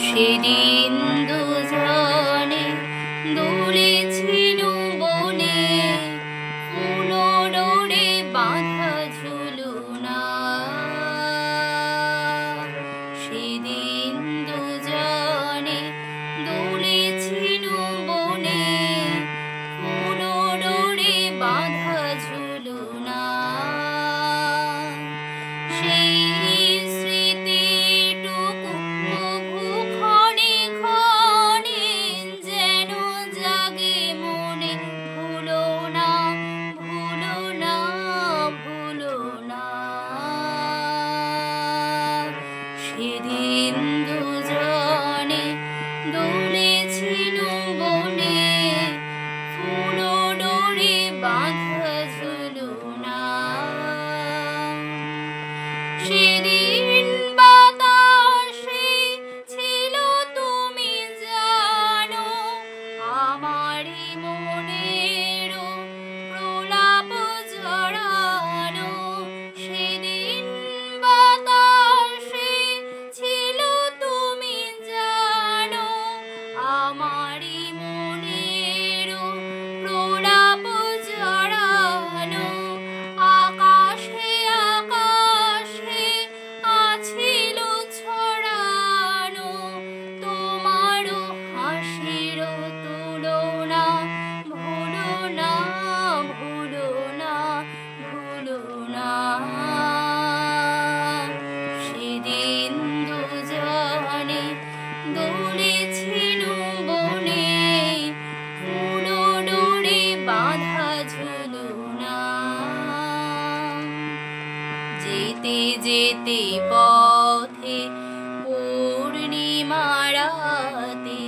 সেদিন দুজনে দুলেছিল বনে, ফুলো ডোরে বাঁধা ঝুলনা। সেদিন দুজনে দুলেছিল বনে, ফুলো ডোরে বাঁধা ঝুলনা। সেই স্মৃতিটুকু কভু ক্ষণে ক্ষণে যেন জাগে মনে, ভুলো না, ভুলো না, ভুলো না। সেদিন দুজনে দুলেছিল বনে, ফুলো ডোরে বাঁধা ঝুলনা। সেদিন বাতাসে ছিল তুমি জানো, আমারই মনেরও প্রলাপ জড়ানো। সেদিন বাতাসে ছিল তুমি জানো, আমারই মনেরও প্রলাপ জড়ানো। আকাশে আকাশে আছিল ছড়ানো, তোমারও হাসির তুলনা। ভুলো না, ভুলো না, ভুলো না। সেদিন দুজনে দুলেছিল বনে, ফুলো ডোরে বাঁধা ঝুলনা। যেতে যেতে পথে পূর্ণিমা রাতে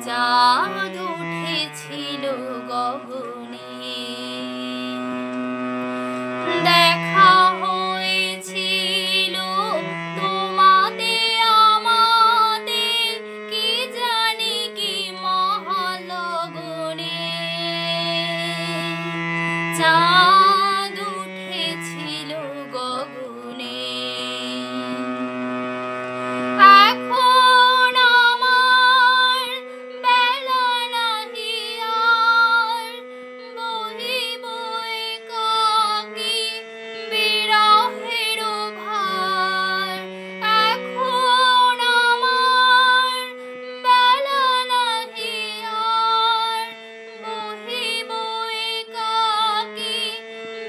চাঁদ উঠেছিল গগনে। দেখা হয়েছিল তোমাতে আমাতে, কি জানি কি মহালগনে। চাঁদ উঠেছিল গগনে। এখন আমার বেলা নাহি আর, বহিব একাকী বিরহের ভার। এখন আমার বেলা নাহি আর, বহিব একাকী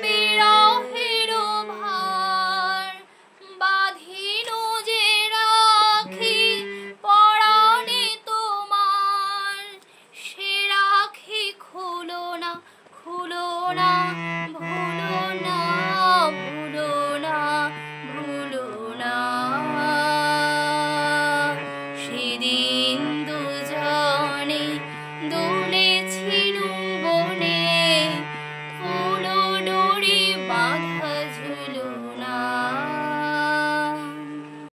বিরহের ভার। বাঁধিনু যে রাখি পরাণে তোমার, সে রাখি খুলো না, খুলো না,